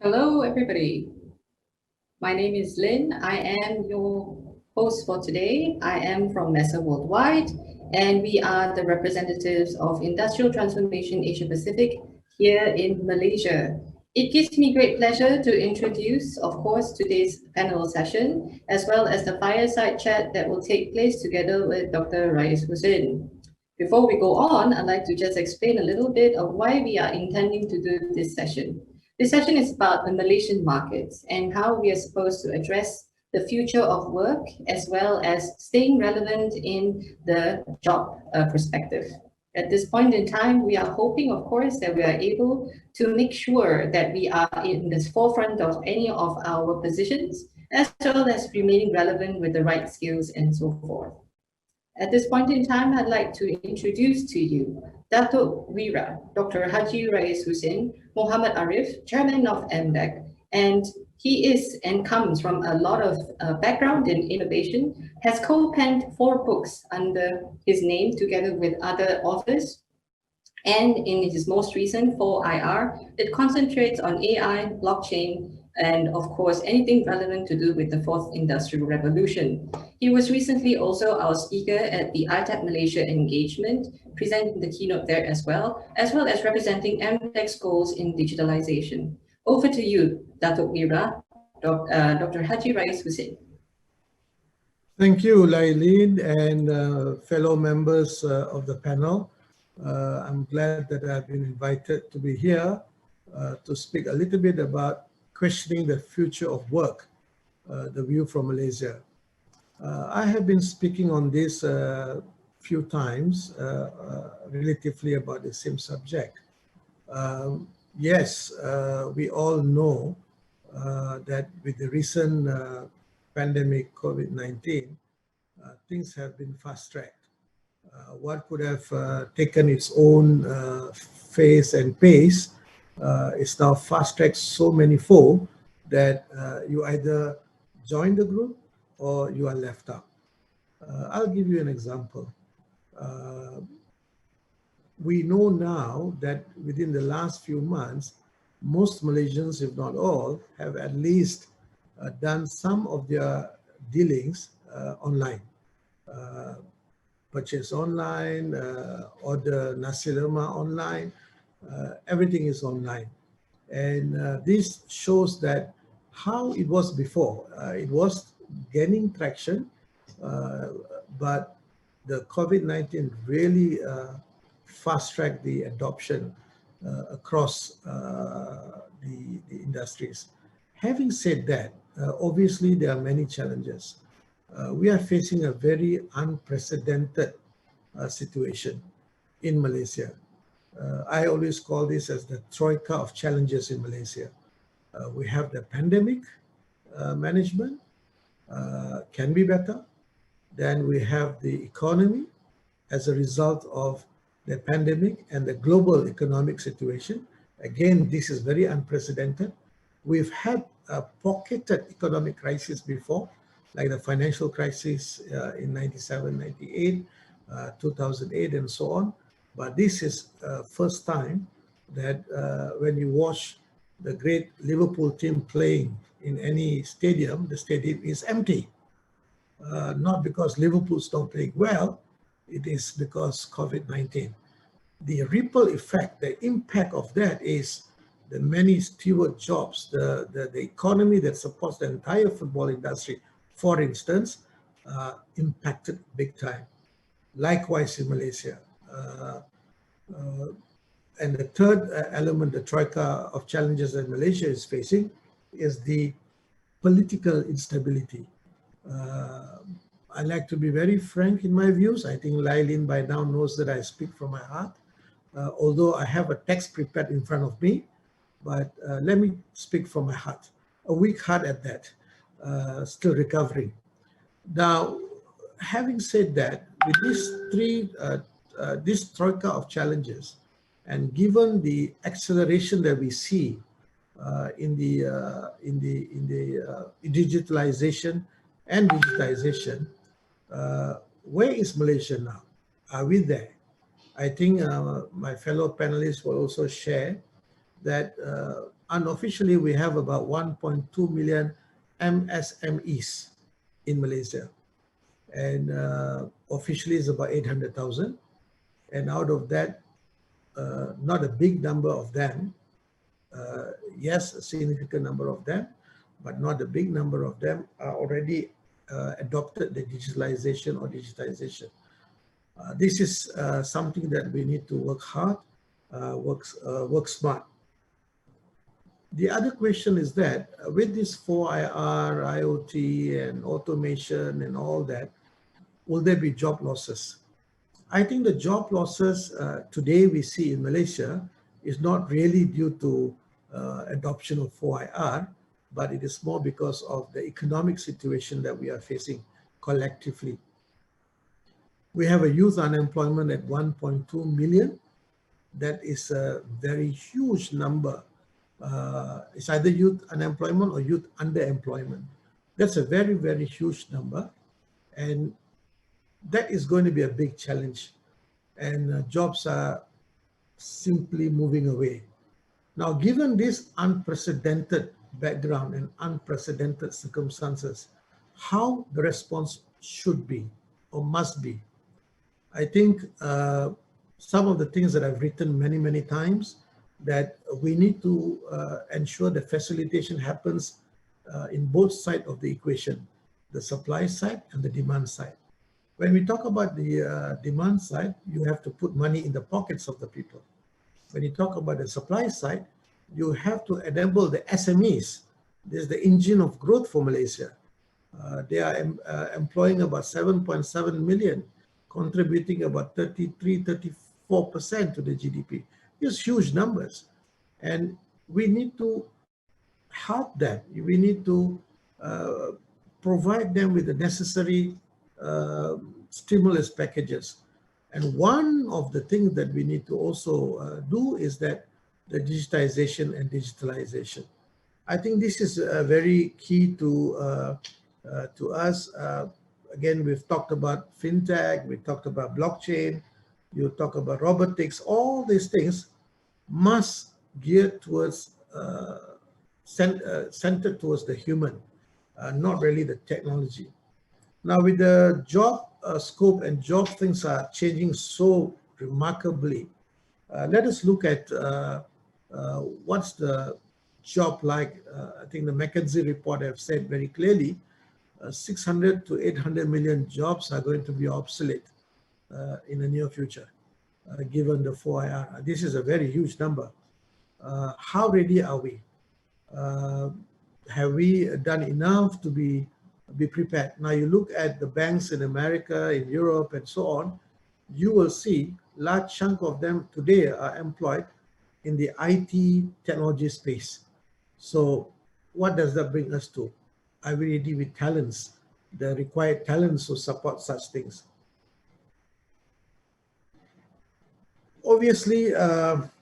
Hello, everybody. My name is Lynn. I am your host for today. I am from MESA Worldwide, and we are the representatives of Industrial Transformation Asia Pacific here in Malaysia. It gives me great pleasure to introduce, of course, today's panel session, as well as the fireside chat that will take place together with Dr. Rais Hussin. Before we go on, I'd like to just explain a little bit of why we are intending to do this session. This session is about the Malaysian markets and how we are supposed to address the future of work as well as staying relevant in the job perspective. At this point in time, we are hoping, of course, that we are able to make sure that we are in the forefront of any of our positions, as well as remaining relevant with the right skills and so forth. At this point in time, I'd like to introduce to you Datuk Wira, Dr. Haji Rais Hussin, Mohamed Ariff, Chairman of MDEC, and he is and comes from a lot of background in innovation, has co-penned 4 books under his name together with other authors. And in his most recent 4IR, it concentrates on AI, blockchain, and of course, anything relevant to do with the 4th Industrial Revolution. He was recently also our speaker at the ITAP Malaysia engagement, presenting the keynote there as well as representing MDEC's goals in digitalization. Over to you, Datuk Wira, Dr. Haji Rais Hussin. Thank you, Lailin, and fellow members of the panel. I'm glad that I've been invited to be here to speak a little bit about questioning the future of work, the view from Malaysia. I have been speaking on this a few times, relatively about the same subject. Yes, we all know that with the recent pandemic, COVID-19, things have been fast-tracked. What could have taken its own phase and pace is now fast-tracked so many-fold that you either join the group or you are left out. I'll give you an example. We know now that within the last few months, most Malaysians, if not all, have at least done some of their dealings online. Purchase online, order nasi lemak online, everything is online. And this shows that how it was before. It was gaining traction, but the COVID-19 really fast-tracked the adoption across the industries. Having said that, obviously there are many challenges. We are facing a very unprecedented situation in Malaysia. I always call this as the Troika of Challenges in Malaysia. We have the pandemic management, can be better. Then we have the economy as a result of the pandemic and the global economic situation. Again, this is very unprecedented. We've had a pocketed economic crisis before, like the financial crisis in 97, 98, 2008, and so on. But this is first time that when you watch the great Liverpool team playing in any stadium, the stadium is empty. Not because Liverpool's not playing well, it is because COVID-19. The ripple effect, the impact of that is the many steward jobs, the economy that supports the entire football industry, for instance, impacted big time. Likewise in Malaysia. And the third element, the Troika of Challenges that Malaysia is facing, is the political instability. I like to be very frank in my views. I think Lailin by now knows that I speak from my heart, although I have a text prepared in front of me, but let me speak from my heart. A weak heart at that, still recovering. Now, having said that, with these this Troika of Challenges, and given the acceleration that we see in the digitalization and digitization, where is Malaysia now? Are we there? I think my fellow panelists will also share that unofficially, we have about 1.2 million MSMEs in Malaysia. And officially it's about 800,000. And out of that, not a big number of them, yes, a significant number of them, but not a big number of them are already adopted the digitalization or digitization. This is something that we need to work hard, work smart. The other question is that with this 4IR, IoT and automation and all that, will there be job losses? I think the job losses today we see in Malaysia is not really due to adoption of 4IR, but it is more because of the economic situation that we are facing collectively. We have a youth unemployment at 1.2 million. That is a very huge number. It's either youth unemployment or youth underemployment. That's a very, very huge number. And that is going to be a big challenge. And jobs are simply moving away. Now, given this unprecedented background and unprecedented circumstances, how the response should be or must be. I think some of the things that I've written many, many times, that we need to ensure that facilitation happens in both sides of the equation, the supply side and the demand side. When we talk about the demand side, you have to put money in the pockets of the people. When you talk about the supply side, you have to enable the SMEs. There's the engine of growth for Malaysia. They are employing about 7.7 million, contributing about 34% to the GDP. These huge numbers. And we need to help them. We need to provide them with the necessary stimulus packages. And one of the things that we need to also do is that the digitization and digitalization. I think this is very key to us. Again, we've talked about fintech, we talked about blockchain, you talk about robotics. All these things must gear towards centered towards the human, not really the technology. Now, with the job scope and job things are changing so remarkably, let us look at what's the job like. I think the McKinsey report have said very clearly, 600 to 800 million jobs are going to be obsolete in the near future, given the 4IR. This is a very huge number. How ready are we? Have we done enough to be prepared? Now you look at the banks in America, in Europe, and so on, you will see large chunk of them today are employed in the IT technology space. So what does that bring us to? Are we ready with talents, the required talents to support such things? Obviously,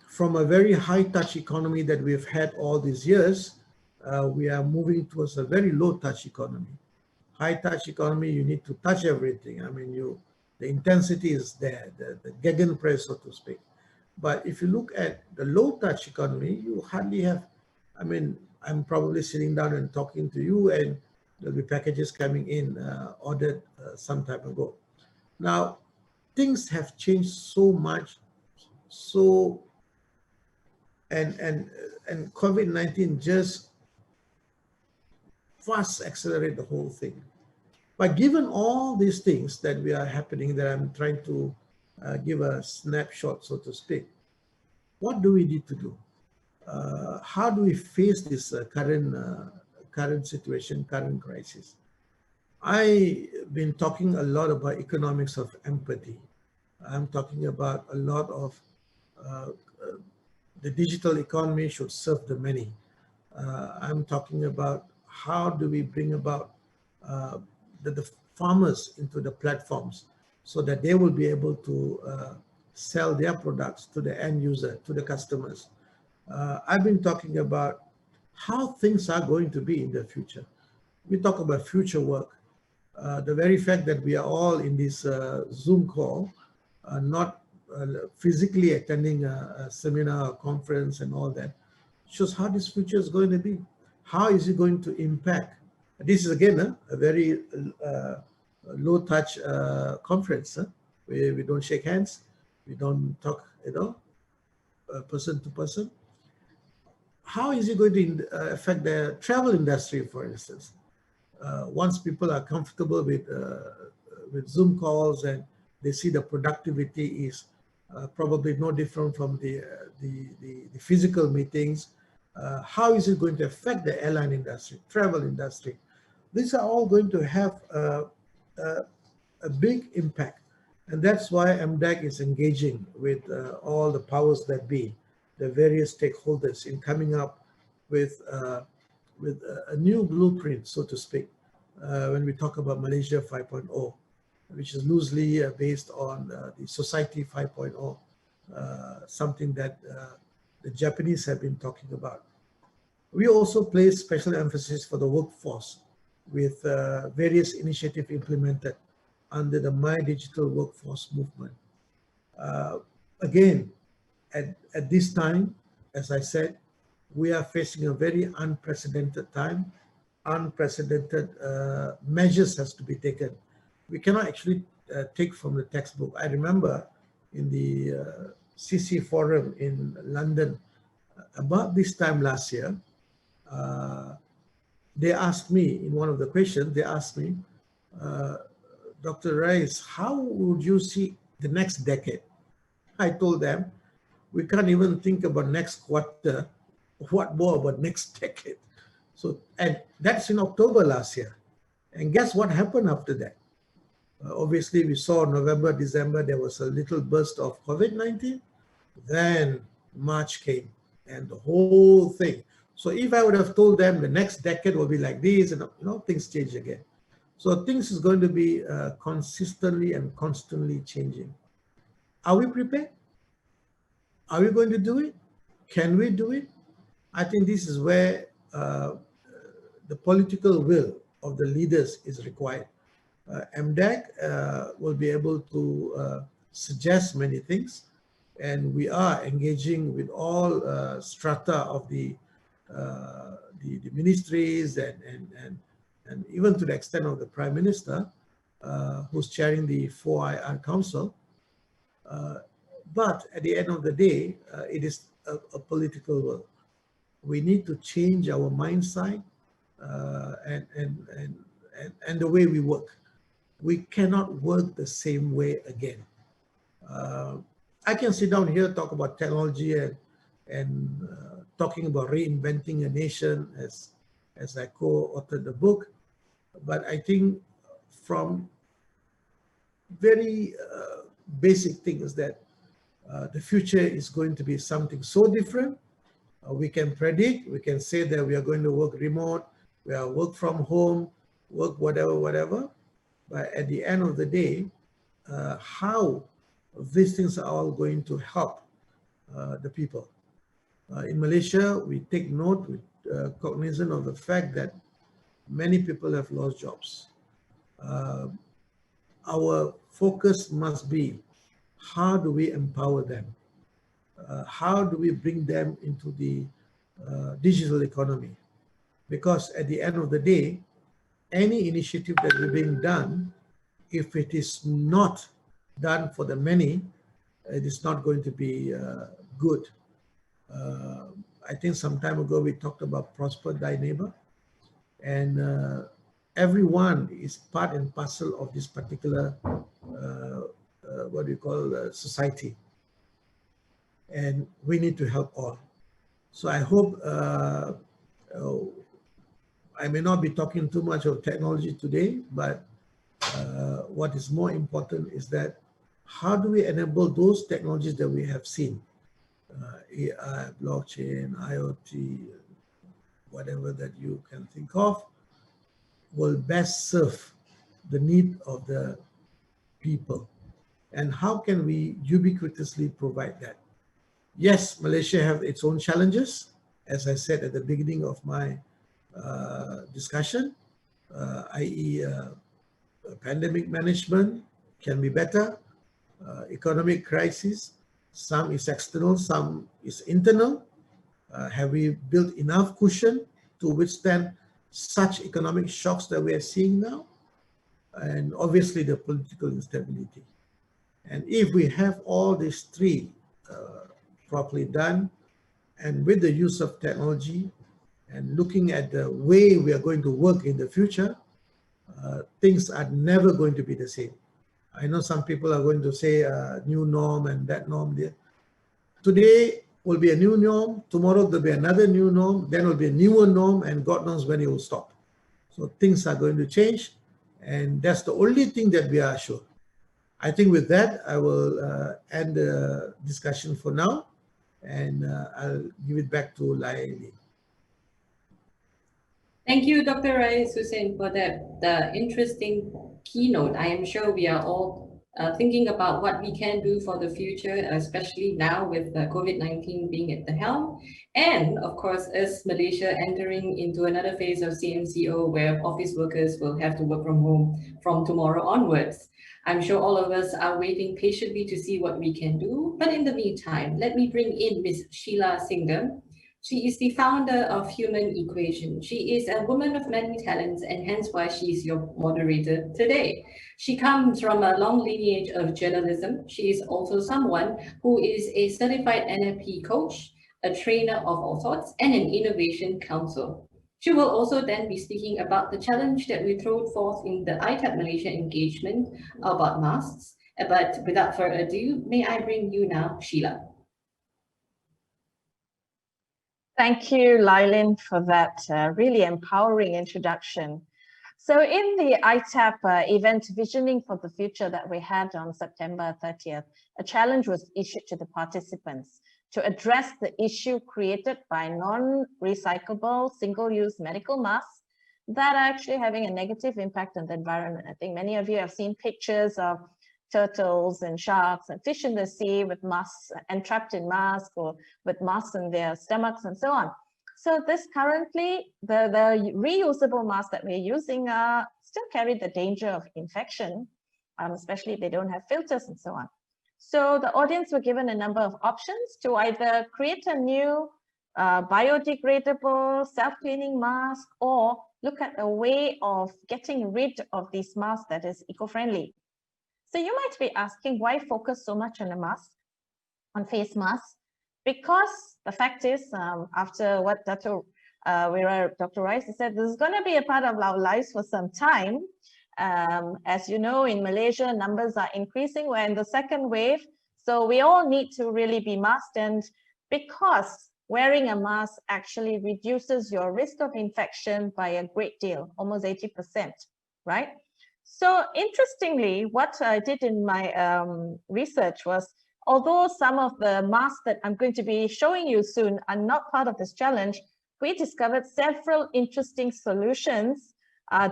from a very high-touch economy that we've had all these years, we are moving towards a very low-touch economy. High-touch economy, you need to touch everything. I mean, the intensity is there, the gegenpress, so to speak. But if you look at the low-touch economy, you hardly have, I mean, I'm probably sitting down and talking to you, and there'll be packages coming in ordered some time ago. Now, things have changed so much, and COVID-19 just fast accelerate the whole thing. But given all these things that we are happening, that I'm trying to give a snapshot, so to speak, what do we need to do? How do we face this current situation, current crisis? I've been talking a lot about economics of empathy. I'm talking about a lot of the digital economy should serve the many. I'm talking about how do we bring about the farmers into the platforms so that they will be able to sell their products to the end user, to the customers. I've been talking about how things are going to be in the future. We talk about future work. The very fact that we are all in this Zoom call, not physically attending a seminar or conference and all that, shows how this future is going to be. How is it going to impact? This is again a very low touch conference. We don't shake hands, we don't talk, person to person. How is it going to affect the travel industry, for instance? Once people are comfortable with Zoom calls and they see the productivity is probably no different from the physical meetings, how is it going to affect the airline industry, travel industry? These are all going to have a big impact. And that's why MDEC is engaging with all the powers that be, the various stakeholders, in coming up with a new blueprint, so to speak, when we talk about Malaysia 5.0, which is loosely based on the Society 5.0, something that the Japanese have been talking about. We also place special emphasis for the workforce with various initiatives implemented under the My Digital Workforce movement. Again, at this time, as I said, we are facing a very unprecedented time. Unprecedented measures has to be taken. We cannot actually take from the textbook. I remember in the CC forum in London, about this time last year, they asked me, in one of the questions, they asked me, Dr. Rais, how would you see the next decade? I told them, we can't even think about next quarter, what more about next decade? So, and that's in October last year. And guess what happened after that? Obviously, we saw November, December, there was a little burst of COVID-19. Then March came and the whole thing. So if I would have told them the next decade will be like this, and things change again. So things is going to be consistently and constantly changing. Are we prepared? Are we going to do it? Can we do it? I think this is where the political will of the leaders is required. MDEC will be able to suggest many things, and we are engaging with all strata of the ministries and even to the extent of the Prime Minister, who's chairing the 4IR Council. But at the end of the day, it is a political will. We need to change our mindset and the way we work. We cannot work the same way again. I can sit down here, talk about technology and talking about reinventing a nation as I co-authored the book. But I think from very basic things that the future is going to be something so different. We can predict, we can say that we are going to work remote, we are work from home, work whatever. But at the end of the day, how these things are all going to help the people. In Malaysia, we take note with cognizant of the fact that many people have lost jobs. Our focus must be, how do we empower them? How do we bring them into the digital economy? Because at the end of the day, any initiative that is being done, if it is not done for the many, it is not going to be good. I think some time ago we talked about prosper thy neighbor, and everyone is part and parcel of this particular what we call society, and we need to help all. So I hope I may not be talking too much of technology today, but what is more important is that how do we enable those technologies that we have seen, AI, blockchain, IoT, whatever that you can think of, will best serve the need of the people. And how can we ubiquitously provide that? Yes, Malaysia have its own challenges. As I said at the beginning of my discussion, i.e. Pandemic management can be better, economic crisis, some is external, some is internal. Have we built enough cushion to withstand such economic shocks that we are seeing now? And obviously the political instability. And if we have all these three properly done, and with the use of technology and looking at the way we are going to work in the future, things are never going to be the same. I know some people are going to say new norm and that norm there. Today will be a new norm, tomorrow there'll be another new norm, then will be a newer norm, and God knows when it will stop. So things are going to change, and that's the only thing that we are sure. I think with that, I will end the discussion for now, and I'll give it back to Laili. Thank you, Dr. Rais, Hussin, for the interesting keynote. I am sure we are all thinking about what we can do for the future, especially now with COVID-19 being at the helm. And of course, as Malaysia entering into another phase of CMCO where office workers will have to work from home from tomorrow onwards. I'm sure all of us are waiting patiently to see what we can do. But in the meantime, let me bring in Ms. Sheila Singam. She is the founder of Human Equation. She is a woman of many talents, and hence why she is your moderator today. She comes from a long lineage of journalism. She is also someone who is a certified NLP coach, a trainer of all sorts, and an innovation counsel. She will also then be speaking about the challenge that we throw forth in the ITAP Malaysia engagement about masks. But without further ado, may I bring you now, Sheila. Thank you, Lailin, for that really empowering introduction. So in the ITAP event Visioning for the Future that we had on September 30th, a challenge was issued to the participants to address the issue created by non-recyclable single-use medical masks that are actually having a negative impact on the environment. I think many of you have seen pictures of turtles and sharks and fish in the sea with masks entrapped in masks or with masks in their stomachs and so on. So this currently, the reusable masks that we're using still carry the danger of infection, especially if they don't have filters and so on. So the audience were given a number of options to either create a new biodegradable self-cleaning mask or look at a way of getting rid of these masks that is eco-friendly. So you might be asking, why focus so much on a mask, on face masks? Because the fact is, after what Dr. Rais said, this is going to be a part of our lives for some time. As you know, in Malaysia, numbers are increasing. We're in the second wave. So we all need to really be masked. And because wearing a mask actually reduces your risk of infection by a great deal, almost 80%, right? So interestingly, what I did in my research was, although some of the masks that I'm going to be showing you soon are not part of this challenge, we discovered several interesting solutions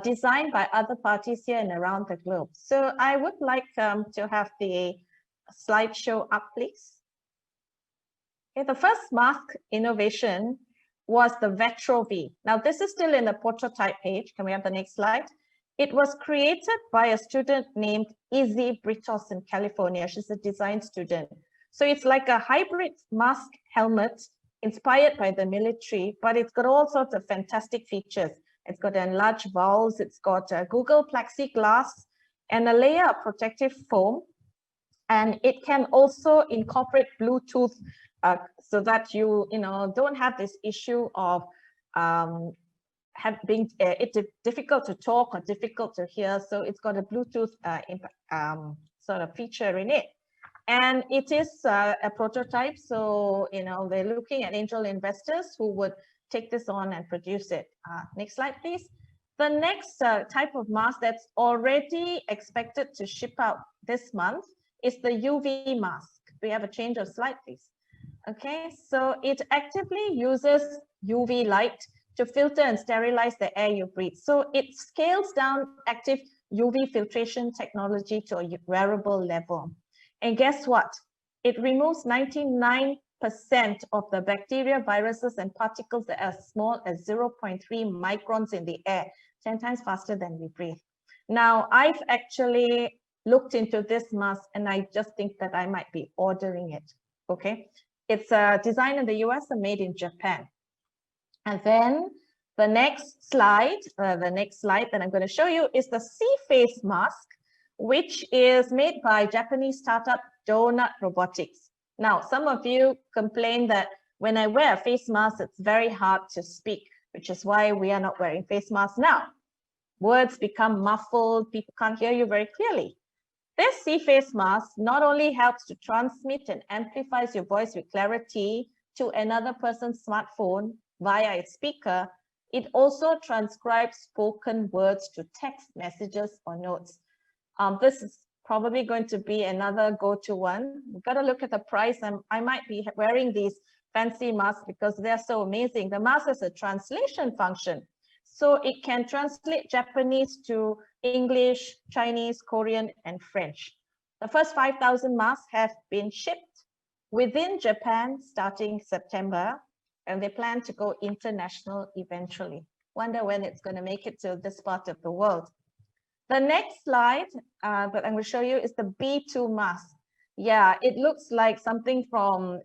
designed by other parties here and around the globe. So I would like to have the slideshow up, please. Okay, the first mask innovation was the Vetro V. Now this is still in the prototype page. Can we have the next slide? It was created by a student named Izzy Britos in California. She's a design student. So it's like a hybrid mask helmet inspired by the military, but it's got all sorts of fantastic features. It's got enlarged valves, it's got a Google plexiglass and a layer of protective foam. And it can also incorporate Bluetooth so that you don't have this issue of being difficult to talk or difficult to hear. So it's got a Bluetooth sort of feature in it. And it is a prototype. So, they're looking at angel investors who would take this on and produce it. Next slide, please. The next type of mask that's already expected to ship out this month is the UV mask. We have a change of slide, please. Okay, so it actively uses UV light to filter and sterilize the air you breathe. So it scales down active UV filtration technology to a wearable level. And guess what? It removes 99% of the bacteria, viruses, and particles that are as small as 0.3 microns in the air, 10 times faster than we breathe. Now, I've actually looked into this mask and I just think that I might be ordering it, okay? It's designed in the US and made in Japan. And then the next slide that I'm going to show you is the sea face mask, which is made by Japanese startup Donut Robotics. Now, some of you complain that when I wear a face mask, it's very hard to speak, which is why we are not wearing face masks now. Words become muffled, people can't hear you very clearly. This sea face mask not only helps to transmit and amplifies your voice with clarity to another person's smartphone via its speaker, it also transcribes spoken words to text messages or notes. This is probably going to be another go-to one. We've got to look at the price. I might be wearing these fancy masks because they're so amazing. The mask has a translation function. So it can translate Japanese to English, Chinese, Korean, and French. The first 5,000 masks have been shipped within Japan starting September, and they plan to go international eventually. Wonder when it's going to make it to this part of the world. The next slide that I'm going to show you is the B2 mask. Yeah, it looks like something from,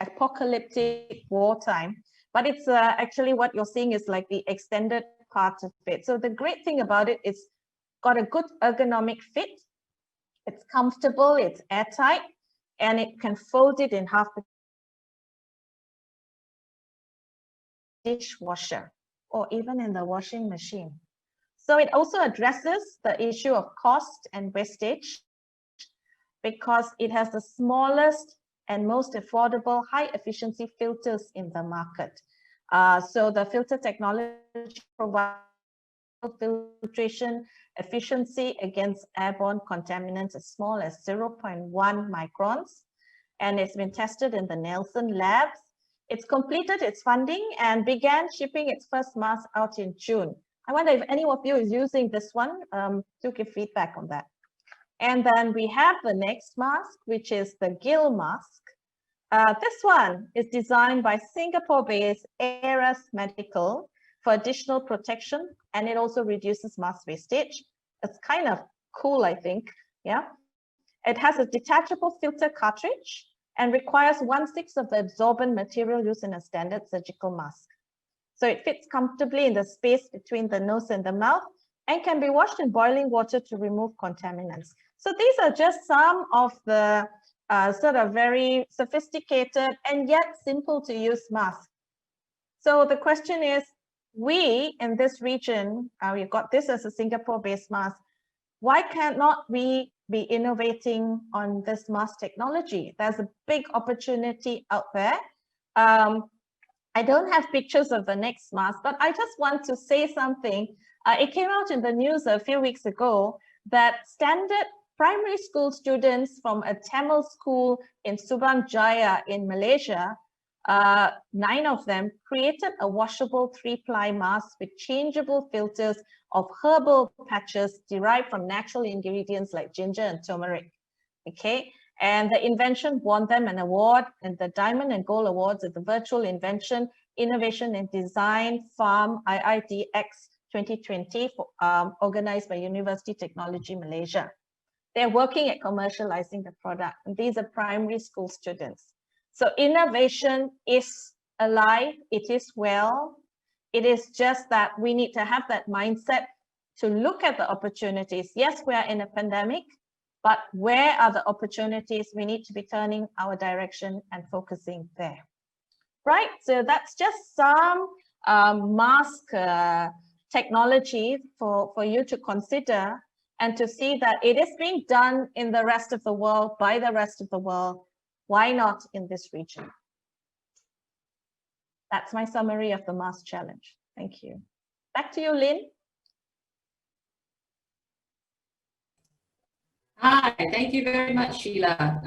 apocalyptic wartime, but it's actually what you're seeing is like the extended part of it. So the great thing about it is got a good ergonomic fit. It's comfortable, it's airtight, and it can fold it in half the dishwasher or even in the washing machine. So it also addresses the issue of cost and wastage because it has the smallest and most affordable high efficiency filters in the market. So the filter technology provides filtration efficiency against airborne contaminants as small as 0.1 microns, and it's been tested in the Nelson labs. It's completed its funding and began shipping its first mask out in June. I wonder if any of you is using this one, do give feedback on that. And then we have the next mask, which is the Gill mask. This one is designed by Singapore-based Eras Medical for additional protection, and it also reduces mask wastage. It's kind of cool, I think, yeah. It has a detachable filter cartridge and requires 1/6 of the absorbent material used in a standard surgical mask. So it fits comfortably in the space between the nose and the mouth and can be washed in boiling water to remove contaminants. So these are just some of the sort of very sophisticated and yet simple to use masks. So the question is, we in this region, we've got this as a Singapore-based mask. Why cannot we be innovating on this mask technology? There's a big opportunity out there. I don't have pictures of the next mask, but I just want to say something. It came out in the news a few weeks ago that standard primary school students from a Tamil school in Subang Jaya in Malaysia, 9 of them created a washable 3-ply mask with changeable filters of herbal patches derived from natural ingredients like ginger and turmeric. Okay. And the invention won them an award in the Diamond and Gold Awards at the Virtual Invention, Innovation and Design Farm IIDX 2020, organized by University Technology Malaysia. They're working at commercializing the product, and these are primary school students. So innovation is alive, it is well. It is just that we need to have that mindset to look at the opportunities. Yes, we are in a pandemic, but where are the opportunities? We need to be turning our direction and focusing there. Right, so that's just some mask technology for you to consider and to see that it is being done in the rest of the world, by the rest of the world. Why not in this region? That's my summary of the mask challenge. Thank you. Back to you, Lynn. Hi, thank you very much, Sheila.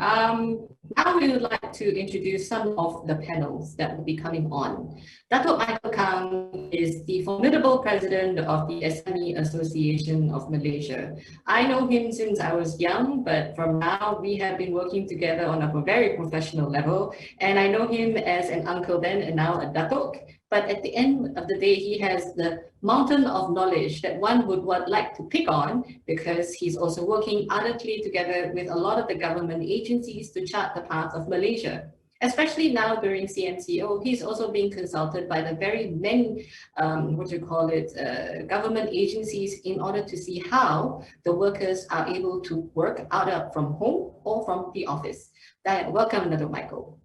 Now we would like to introduce some of the panels that will be coming on. Datuk Kang is the formidable president of the SME Association of Malaysia. I know him since I was young, but from now we have been working together on a very professional level, and I know him as an uncle then and now a Datuk. But at the end of the day, he has the mountain of knowledge that one would like to pick on, because he's also working ardently together with a lot of the government agencies to chart the path of Malaysia. Especially now during CMCO, he's also being consulted by the very many, government agencies in order to see how the workers are able to work out from home or from the office. Welcome, Datuk Michael.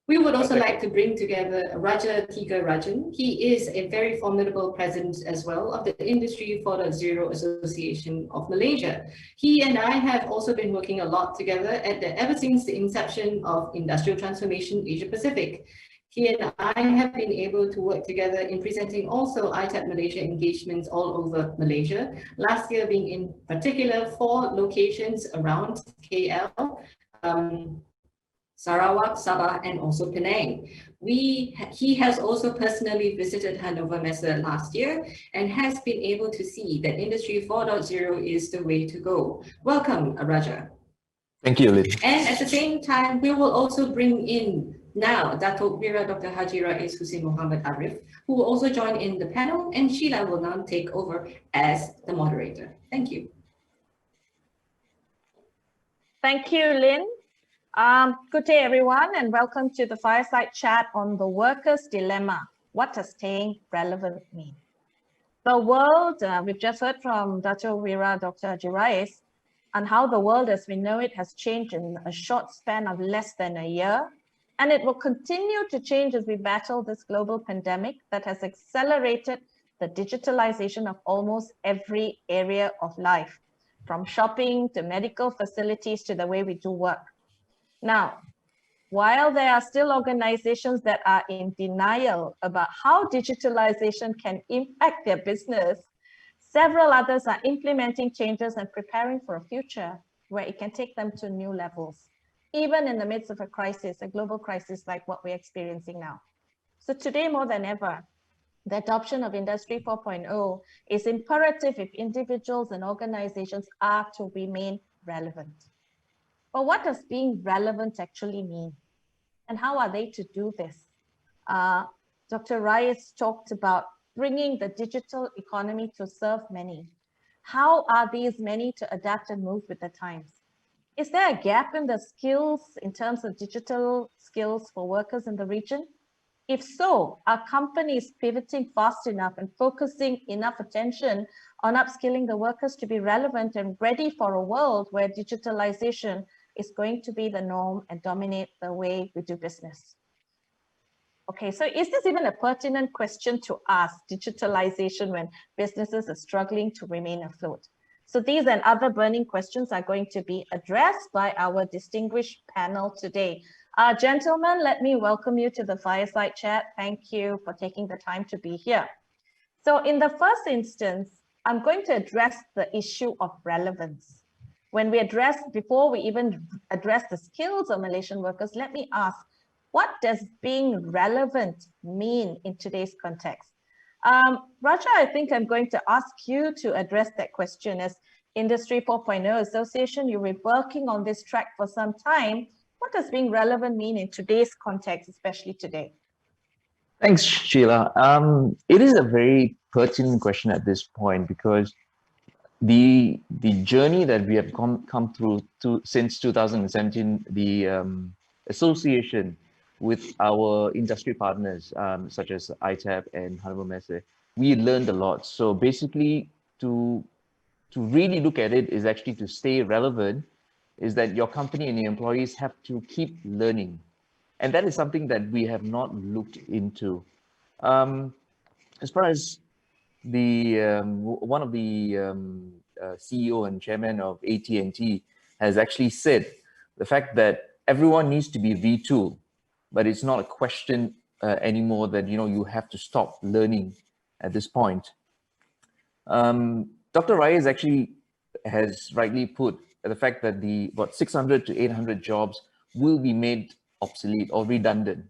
We would also like to bring together Raja Tiga Rajan. He is a very formidable president as well of the Industry 4.0 Association of Malaysia. He and I have also been working a lot together ever since the inception of Industrial Transformation Asia Pacific. He and I have been able to work together in presenting also ITAP Malaysia engagements all over Malaysia. Last year being in particular 4 locations around KL, Sarawak, Sabah, and also Penang. He has also personally visited Hannover Messe last year and has been able to see that Industry 4.0 is the way to go. Welcome, Raja. Thank you, Lynn. And at the same time, we will also bring in now Datuk Wira Dr. Haji Rais Hussin Mohamed Ariff, who will also join in the panel, and Sheila will now take over as the moderator. Thank you. Thank you, Lynn. Good day, everyone, and welcome to the Fireside Chat on the worker's dilemma. What does staying relevant mean? The world, we've just heard from Datuk Wira, Dr. Haji Rais, on how the world as we know it has changed in a short span of less than a year. And it will continue to change as we battle this global pandemic that has accelerated the digitalization of almost every area of life, from shopping to medical facilities to the way we do work. Now, while there are still organizations that are in denial about how digitalization can impact their business, several others are implementing changes and preparing for a future where it can take them to new levels, even in the midst of a crisis, a global crisis like what we're experiencing now. So today, more than ever, the adoption of Industry 4.0 is imperative if individuals and organizations are to remain relevant. But what does being relevant actually mean? And how are they to do this? Dr. Rais talked about bringing the digital economy to serve many. How are these many to adapt and move with the times? Is there a gap in the skills in terms of digital skills for workers in the region? If so, are companies pivoting fast enough and focusing enough attention on upskilling the workers to be relevant and ready for a world where digitalization is going to be the norm and dominate the way we do business? Okay, so is this even a pertinent question to ask, digitalization, when businesses are struggling to remain afloat? So these and other burning questions are going to be addressed by our distinguished panel today. Gentlemen, let me welcome you to the Fireside Chat. Thank you for taking the time to be here. So in the first instance, I'm going to address the issue of relevance. Before we even address the skills of Malaysian workers, let me ask, what does being relevant mean in today's context? Raja, I think I'm going to ask you to address that question. As Industry 4.0 Association, you've been working on this track for some time. What does being relevant mean in today's context, especially today? Thanks, Sheila. It is a very pertinent question at this point, because the journey that we have come through since 2017, the association with our industry partners, such as ITAP and Hannover Messe, we learned a lot. So basically, to really look at it is actually to stay relevant, is that your company and your employees have to keep learning. And that is something that we have not looked into. As far as the one of the CEO and chairman of AT&T has actually said, the fact that everyone needs to be retooled, but it's not a question anymore that you have to stop learning at this point. Dr. Rais actually has rightly put the fact that about 600 to 800 jobs will be made obsolete or redundant.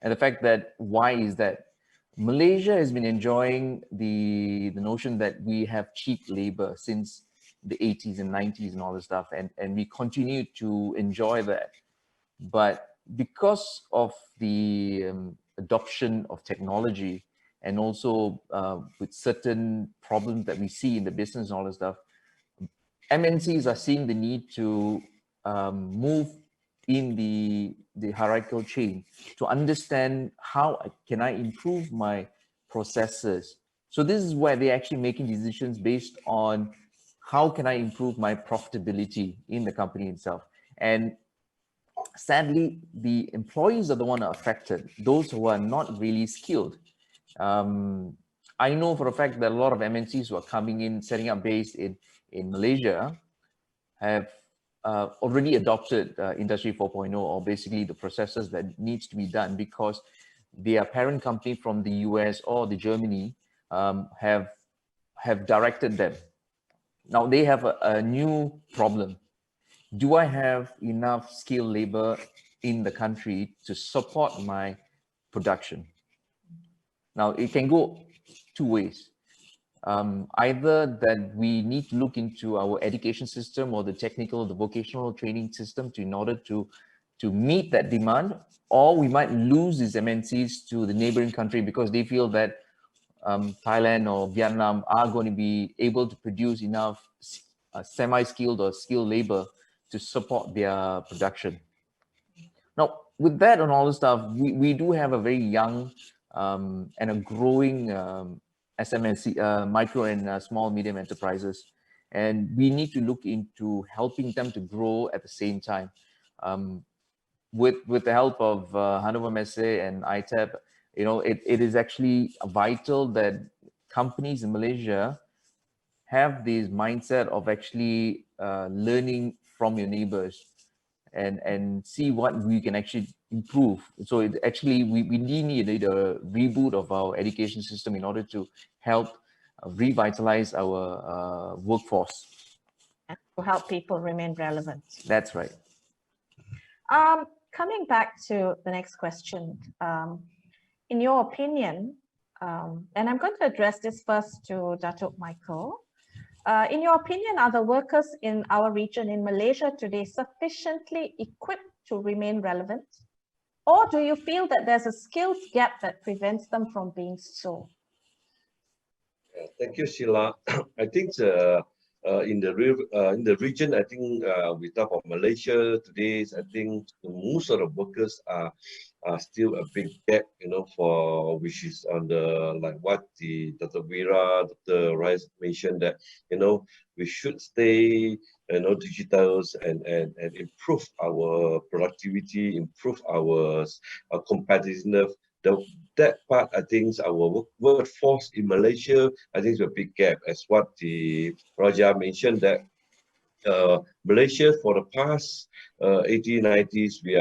And the fact that, why is that? Malaysia has been enjoying the notion that we have cheap labor since the 80s and 90s and all this stuff, and we continue to enjoy that. But because of the adoption of technology, and also with certain problems that we see in the business and all this stuff, MNCs are seeing the need to move in the hierarchical chain to understand how can I improve my processes. So this is where they're actually making decisions based on how can I improve my profitability in the company itself. And sadly, the employees are the one affected, those who are not really skilled. I know for a fact that a lot of MNCs who are coming in, setting up base in Malaysia, have already adopted Industry 4.0, or basically the processes that needs to be done, because their parent company from the US or the Germany have directed them. Now they have a new problem. Do I have enough skilled labor in the country to support my production? Now it can go two ways. Either that we need to look into our education system or the technical, the vocational training system in order to meet that demand, or we might lose these MNCs to the neighboring country because they feel that Thailand or Vietnam are going to be able to produce enough semi-skilled or skilled labor to support their production. Now, with that and all this stuff, we do have a very young and a growing SMSC, micro and small medium enterprises, and we need to look into helping them to grow at the same time. With the help of Hannover Messe and ITAB, you know, it is actually vital that companies in Malaysia have this mindset of actually learning from your neighbors and see what we can actually improve. So it actually, we need a reboot of our education system in order to help revitalize our workforce. And to help people remain relevant. That's right. Coming back to the next question, in your opinion, and I'm going to address this first to Datuk Michael. In your opinion, are the workers in our region in Malaysia today sufficiently equipped to remain relevant? Or do you feel that there's a skills gap that prevents them from being so? Thank you, Sheila. I think in the region, I think we talk of Malaysia today. I think most of the workers are still a big gap, you know, for which is on the like what the Dr. Wira, Dr. Rais mentioned, that you know we should stay, you know, digitals and improve our productivity, improve our competitiveness. That part, I think, our workforce in Malaysia, I think, is a big gap. As what the Raja mentioned, that Malaysia for the past 80s, 90s, we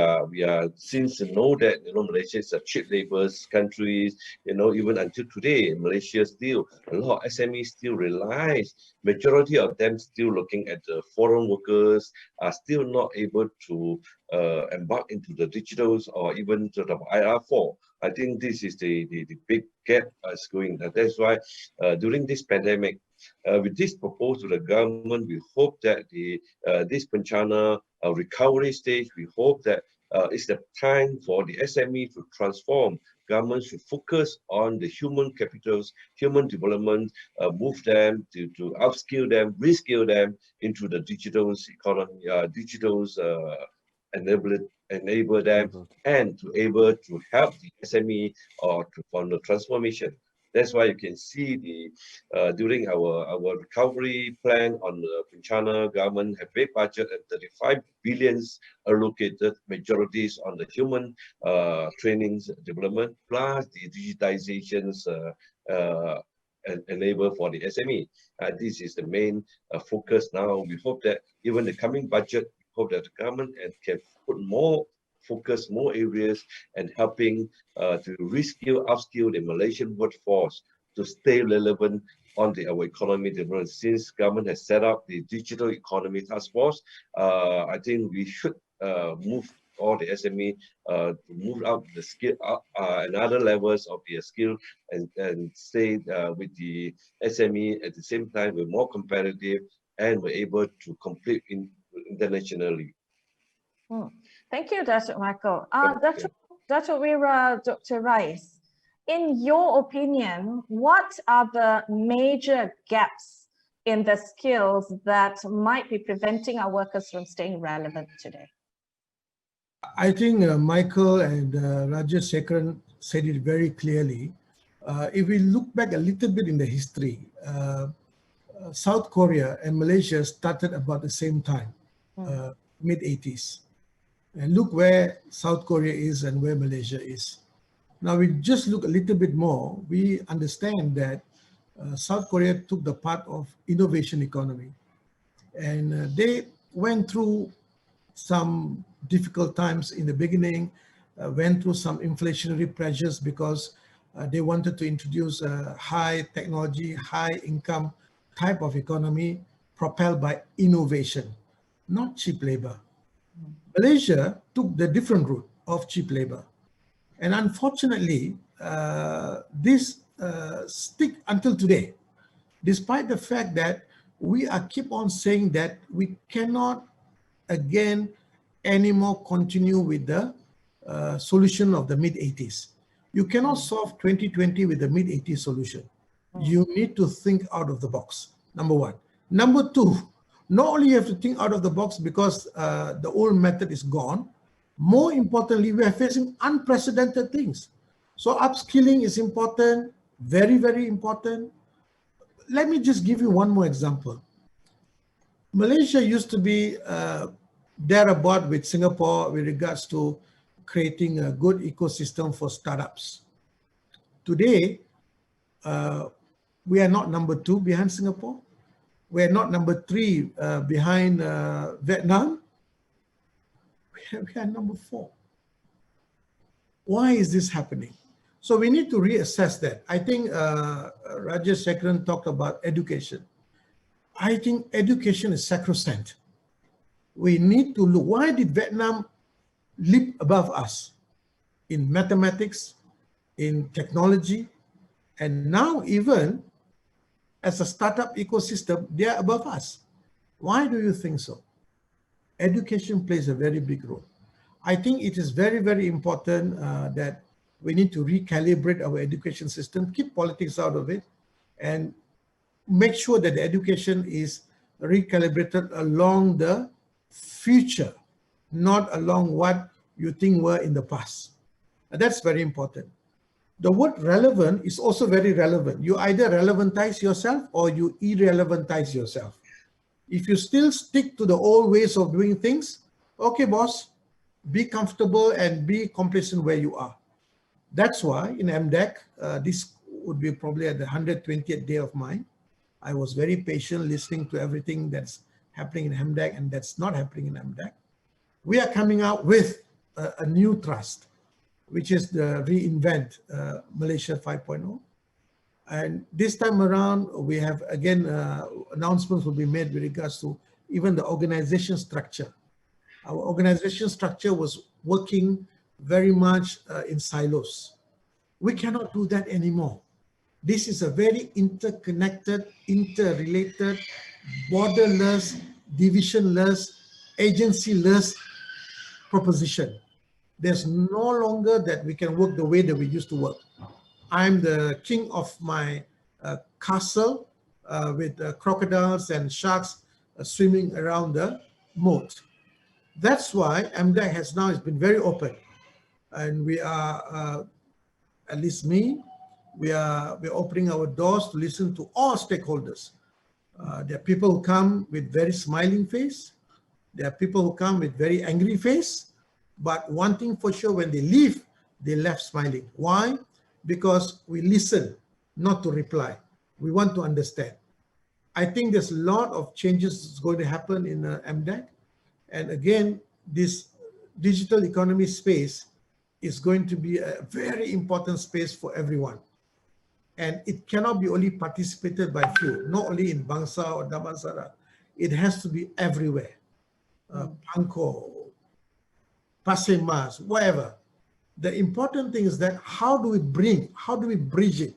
are since to know that, you know, Malaysia is a cheap labor country. You know, even until today, Malaysia still a lot of SMEs still relies. Majority of them still looking at the foreign workers, are still not able to embark into the digitals or even to the IR4. I think this is the big gap is going. That's why during this pandemic, with this proposal to the government, we hope that this bencana recovery stage, we hope that it's the time for the SME to transform. Government should focus on the human capitals, human development, move them to upskill them, reskill them into the digital economy, enable them, and to able to help the SME or on the transformation. That's why you can see during our recovery plan on the bencana, government have big budget and 35 billions allocated, majorities on the human trainings development, plus the digitizations enable for the SME. This is the main focus now. We hope that even the coming budget, we hope that the government can put more focus, more areas, and helping to reskill, upskill the Malaysian workforce to stay relevant on our economy development. Since government has set up the digital economy task force, I think we should move all the SME to move up the skill up another levels of their skill and stay with the SME at the same time. We're more competitive and we're able to compete internationally. Thank you, Dr. Michael. Dr. Wira, Dr. Rais, In your opinion, what are the major gaps in the skills that might be preventing our workers from staying relevant today? I think Michael and Rajesh Sekran said it very clearly. If we look back a little bit in the history, South Korea and Malaysia started about the same time, mid-80s. And look where South Korea is and where Malaysia is. Now we just look a little bit more, we understand that South Korea took the part of innovation economy. And they went through some difficult times in the beginning, went through some inflationary pressures because they wanted to introduce a high technology, high income type of economy propelled by innovation, not cheap labor. Malaysia took the different route of cheap labor. And unfortunately, this stick until today, despite the fact that we are keep on saying that we cannot again anymore continue with the solution of the mid-80s. You cannot solve 2020 with the mid-80s solution. You need to think out of the box, number one. Number two, not only you have to think out of the box because the old method is gone, more importantly, we are facing unprecedented things. So upskilling is important, very, very important. Let me just give you one more example. Malaysia used to be thereabout with Singapore with regards to creating a good ecosystem for startups. Today, we are not number 2 behind Singapore. We are not number 3 behind Vietnam. We are number 4. Why is this happening? So we need to reassess that. I think Rajesh Sekran talked about education. I think education is sacrosanct. We need to look, why did Vietnam leap above us in mathematics, in technology, and now even as a startup ecosystem, they are above us. Why do you think so? Education plays a very big role. I think it is very, very important that we need to recalibrate our education system, keep politics out of it, and make sure that the education is recalibrated along the future, not along what you think were in the past. And that's very important. The word relevant is also very relevant. You either relevantize yourself or you irrelevantize yourself. If you still stick to the old ways of doing things, okay, boss, be comfortable and be complacent where you are. That's why in MDEC, this would be probably at the 120th day of mine. I was very patient listening to everything that's happening in MDEC and that's not happening in MDEC. We are coming out with a new trust, which is the Reinvent Malaysia 5.0. And this time around, we have again, announcements will be made with regards to even the organization structure. Our organization structure was working very much in silos. We cannot do that anymore. This is a very interconnected, interrelated, borderless, divisionless, agency-less proposition. There's no longer that we can work the way that we used to work. I'm the king of my castle with crocodiles and sharks swimming around the moat. That's why MDEC has been very open, and we are, at least me, we're opening our doors to listen to all stakeholders. There are people who come with very smiling face. There are people who come with very angry face. But one thing for sure, when they leave, they left smiling. Why? Because we listen, not to reply. We want to understand. I think there's a lot of changes that's going to happen in MDEC. And again, this digital economy space is going to be a very important space for everyone. And it cannot be only participated by few, not only in Bangsa or Damansara. It has to be everywhere. Pangko, Pasir Mas, whatever. The important thing is that how do we bridge it?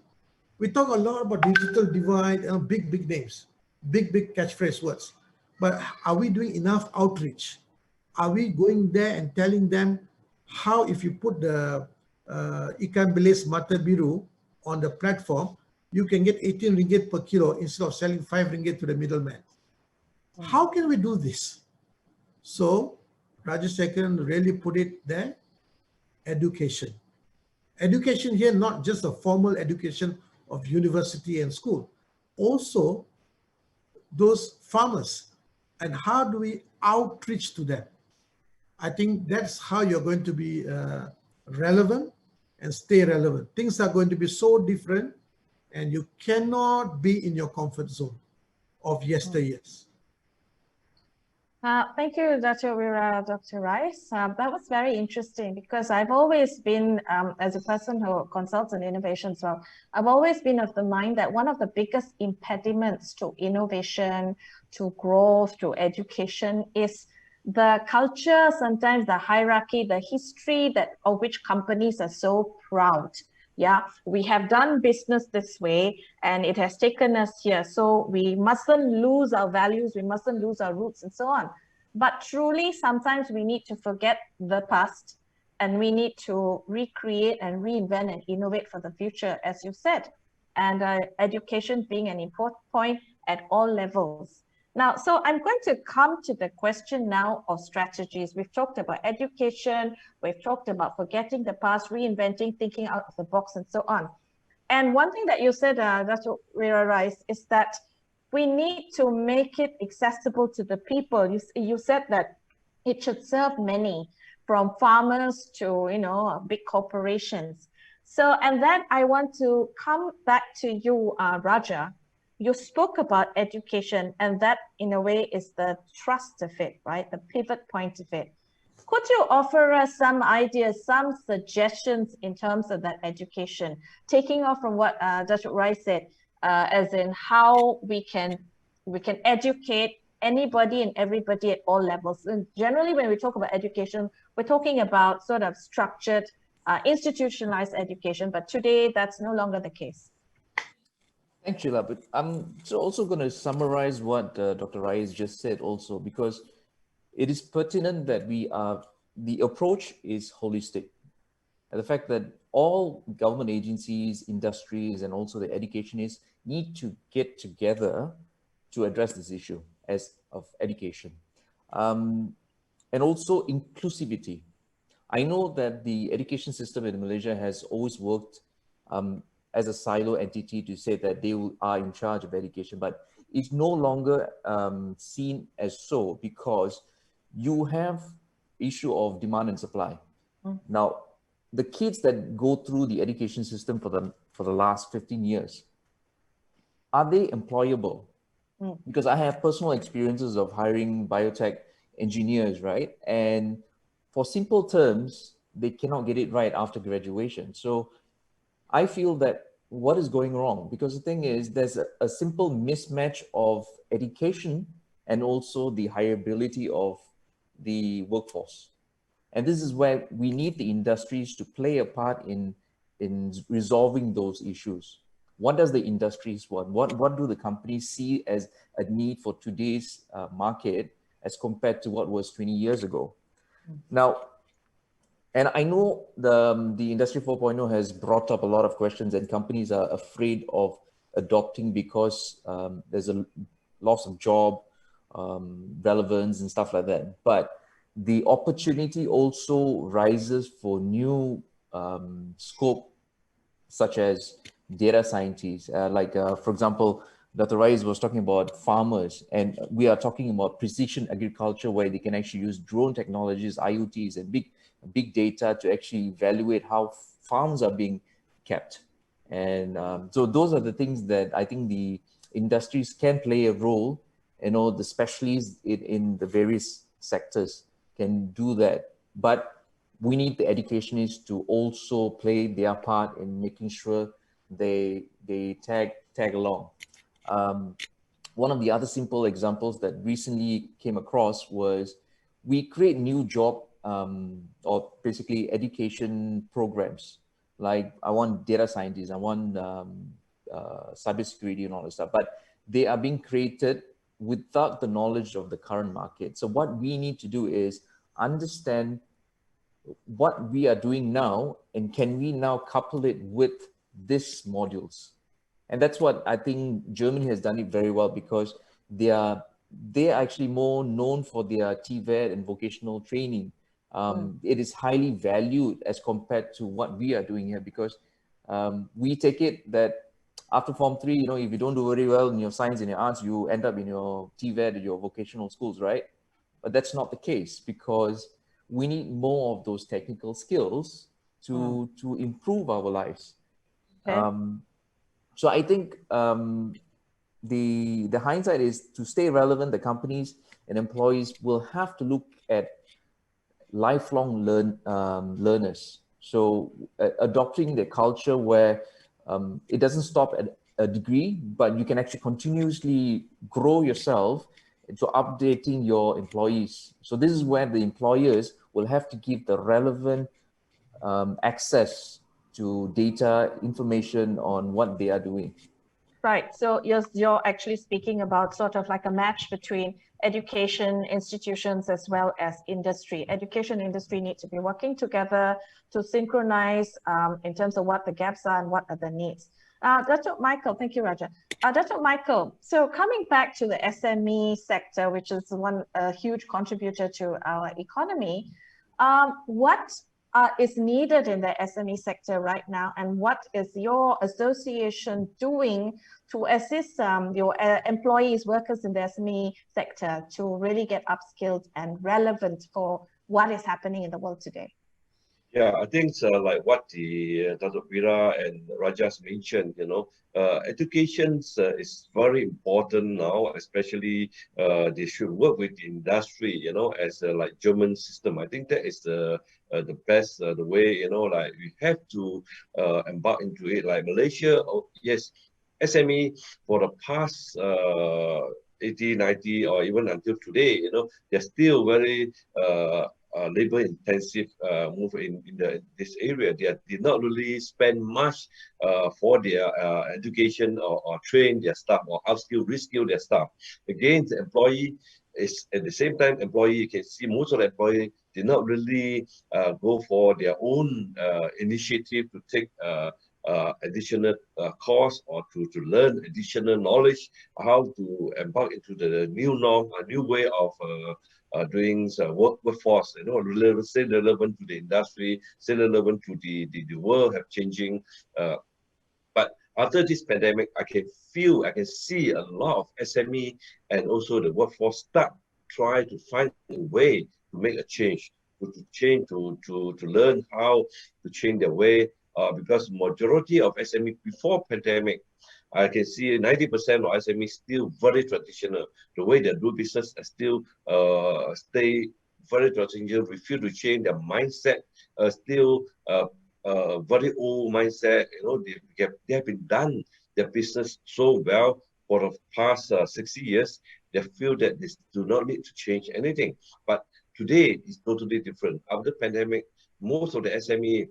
We talk a lot about digital divide and big names, big catchphrase words. But are we doing enough outreach? Are we going there and telling them how, if you put the ikan bilis mata biru on the platform, you can get 18 ringgit per kilo instead of selling 5 ringgit to the middleman. How can we do this? So Rajasekharan really put it there, education. Education here, not just a formal education of university and school, also those farmers, and how do we outreach to them? I think that's how you're going to be relevant and stay relevant. Things are going to be so different, and you cannot be in your comfort zone of yesteryears. Thank you, Dr. Wira, Dr. Rais. That was very interesting because I've always been, as a person who consults on innovation, so I've always been of the mind that one of the biggest impediments to innovation, to growth, to education is the culture, sometimes the hierarchy, the history that of which companies are so proud. Yeah, we have done business this way and it has taken us here. So we mustn't lose our values, we mustn't lose our roots and so on. But truly, sometimes we need to forget the past and we need to recreate and reinvent and innovate for the future, as you said. And education being an important point at all levels. Now, so I'm going to come to the question now of strategies. We've talked about education, we've talked about forgetting the past, reinventing, thinking out of the box, and so on. And one thing that you said, Dr. Wira Rais, is that we need to make it accessible to the people. You said that it should serve many, from farmers to, you know, big corporations. So, and then I want to come back to you, Raja. You spoke about education, and that in a way is the thrust of it, right? The pivot point of it. Could you offer us some ideas, some suggestions in terms of that education? Taking off from what Dr. Rais said, as in how we can educate anybody and everybody at all levels. And generally, when we talk about education, we're talking about sort of structured, institutionalized education, but today that's no longer the case. Thanks, Sheila. But I'm also going to summarize what Dr. Rais just said also, because it is pertinent that the approach is holistic. And the fact that all government agencies, industries, and also the educationists need to get together to address this issue of education. And also inclusivity. I know that the education system in Malaysia has always worked as a silo entity to say that they are in charge of education, but it's no longer seen as so, because you have issue of demand and supply. Now, the kids that go through the education system for the last 15 years, are they employable? Because I have personal experiences of hiring biotech engineers, right? And for simple terms, they cannot get it right after graduation. So I feel that what is going wrong? Because the thing is, there's a simple mismatch of education and also the hireability of the workforce. And this is where we need the industries to play a part in resolving those issues. What does the industries want? What do the companies see as a need for today's market as compared to what was 20 years ago? Now, and I know the Industry 4.0 has brought up a lot of questions, and companies are afraid of adopting because there's a loss of job relevance and stuff like that. But the opportunity also rises for new scope, such as data scientists. For example, Dr. Rais was talking about farmers, and we are talking about precision agriculture, where they can actually use drone technologies, IoTs, and big data to actually evaluate how farms are being kept. And so those are the things that I think the industries can play a role. You know, the specialists in the various sectors can do that. But we need the educationists to also play their part in making sure they tag along. One of the other simple examples that recently came across was we create new job or basically education programs. Like I want data scientists, I want cybersecurity and all this stuff, but they are being created without the knowledge of the current market. So what we need to do is understand what we are doing now, and can we now couple it with these modules? And that's what I think Germany has done it very well, because they're actually more known for their TVET and vocational training. It is highly valued as compared to what we are doing here, because we take it that after Form 3, you know, if you don't do very well in your science and your arts, you end up in your TVET or your vocational schools, right? But that's not the case, because we need more of those technical skills to improve our lives. Okay. So I think the hindsight is to stay relevant. The companies and employees will have to look at lifelong learners. So adopting the culture where it doesn't stop at a degree, but you can actually continuously grow yourself to updating your employees. So this is where the employers will have to give the relevant access to data information on what they are doing. Right. So you're actually speaking about sort of like a match between education institutions as well as industry. Education industry need to be working together to synchronize in terms of what the gaps are and what are the needs. Datuk Michael, thank you, Raja. Datuk Michael, so coming back to the SME sector, which is a huge contributor to our economy, what is needed in the SME sector right now, and what is your association doing to assist your employees, workers in the SME sector to really get upskilled and relevant for what is happening in the world today? Yeah, I think like what the Datuk Wira and Rajas mentioned, you know, education is very important now, especially they should work with the industry, you know, as like German system. I think that is the best, the way, you know, like we have to embark into it. Like Malaysia, oh, yes, SME for the past 80, 90, or even until today, you know, they're still very labor intensive move in this area. They did not really spend much for their education or train their staff or upskill, reskill their staff. Again, the employee is at the same time, employee, you can see most of the employee did not really go for their own initiative to take additional course or to learn additional knowledge, how to embark into the new norm, a new way of doing workforce, you know, stay relevant to the industry, stay relevant to the world have changing. But after this pandemic, I can see a lot of SME and also the workforce try to find a way to make a change, to learn how to change their way. Because majority of SME before pandemic, I can see 90% of SME still very traditional. The way they do business is still stay very traditional, refuse to change their mindset, still very old mindset. You know, they have been done their business so well for the past 60 years. They feel that they do not need to change anything. But today is totally different. After the pandemic, most of the SME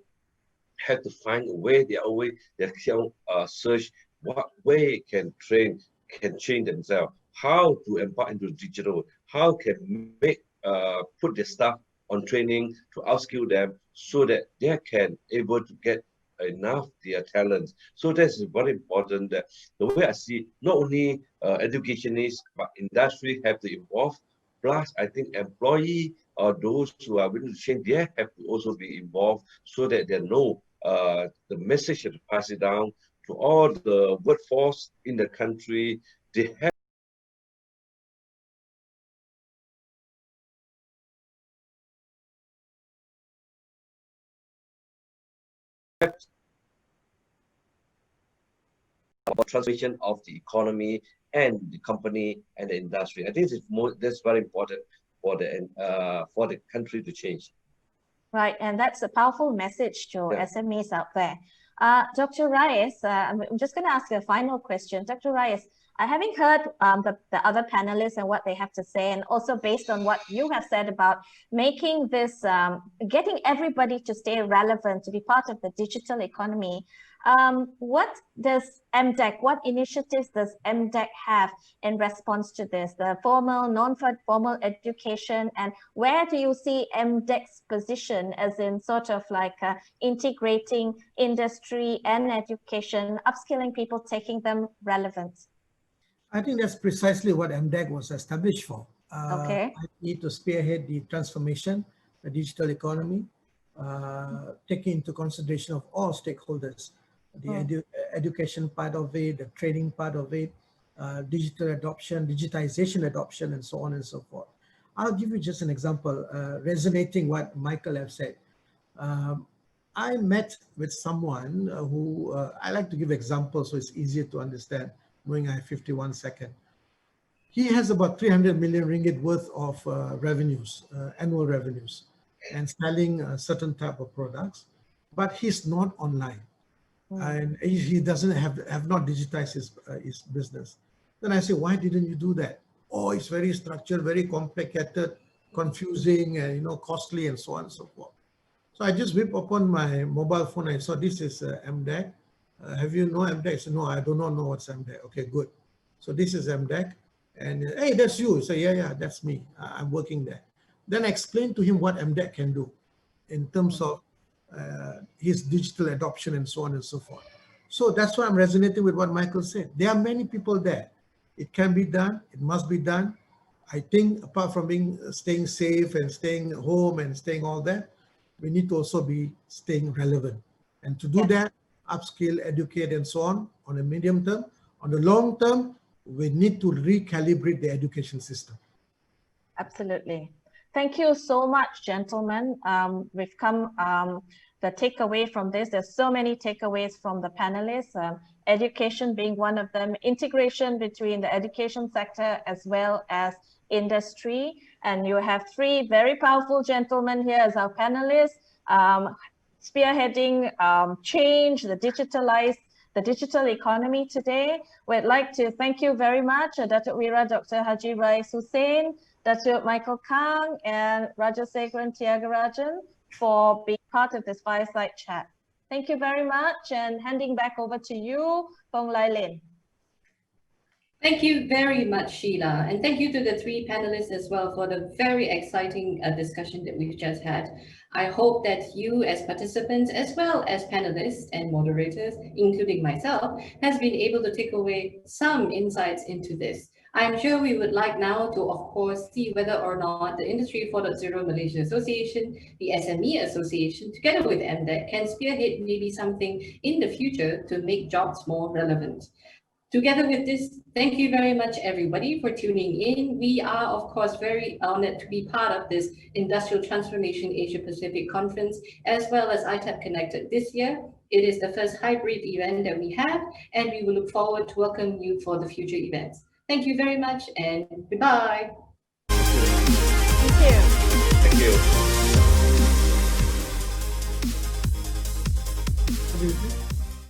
have to find a way, their own way. They can search what way can change themselves, how to embark into digital, how can make put their staff on training to upskill them so that they can able to get enough their talents. So that's very important. That the way I see, not only educationists but industry have to involve. Plus, I think employee or those who are willing to change, they have to also be involved so that they know the message to pass it down to all the workforce in the country. They have about transformation of the economy and the company and the industry. I think that's very important for the country to change. Right, and that's a powerful message to SMEs out there. Dr. Rais, I'm just going to ask you a final question. Dr. Rais, having heard the other panelists and what they have to say, and also based on what you have said about making this, getting everybody to stay relevant, to be part of the digital economy, What does MDEC, what initiatives does MDEC have in response to this, the formal, non-formal education, and where do you see MDEC's position as in sort of like integrating industry and education, upskilling people, taking them relevant? I think that's precisely what MDEC was established for. Okay. I need to spearhead the transformation, the digital economy, taking into consideration of all stakeholders, the education part of it, the training part of it, digital adoption, digitization adoption, and so on and so forth. I'll give you just an example, resonating what Michael have said. I met with someone who, I like to give examples so it's easier to understand, knowing I have 51 seconds. He has about 300 million ringgit worth of revenues, annual revenues, and selling a certain type of products, but he's not online. And he doesn't have not digitized his business. Then I say, why didn't you do that? Oh, it's very structured, very complicated, confusing, and costly, and so on and so forth. So I just whip upon my mobile phone. I saw this is MDEC. Have you know MDEC? I said, no, I do not know what's MDEC. Okay, good. So this is MDEC. And hey, that's you. So yeah, that's me. I'm working there. Then I explained to him what MDEC can do in terms of his digital adoption and so on and so forth. So that's why I'm resonating with what Michael said. There are many people there. It can be done. It must be done. I think apart from staying safe and staying home and staying all that, we need to also be staying relevant. And to do that, upskill, educate, and so on a medium term. On the long term, we need to recalibrate the education system. Absolutely. Thank you so much, gentlemen. We've come, the takeaway from this, there's so many takeaways from the panelists, education being one of them, integration between the education sector as well as industry. And you have three very powerful gentlemen here as our panelists, spearheading change, the digital economy today. We'd like to thank you very much, Datuk Wira, Dr. Haji Rais Hussin, Datuk Michael Kang, and Rajasekharan Thiagarajan for being part of this fireside chat. Thank you very much, and handing back over to you, Pong Lai Lin. Thank you very much, Sheila. And thank you to the three panelists as well for the very exciting discussion that we've just had. I hope that you as participants, as well as panelists and moderators, including myself, has been able to take away some insights into this. I'm sure we would like now to, of course, see whether or not the Industry 4.0 Malaysia Association, the SME Association, together with MDEC, can spearhead maybe something in the future to make jobs more relevant. Together with this, thank you very much, everybody, for tuning in. We are, of course, very honored to be part of this Industrial Transformation Asia Pacific Conference, as well as ITAP Connected this year. It is the first hybrid event that we have, and we will look forward to welcome you for the future events. Thank you very much, and goodbye. Thank you. Thank you.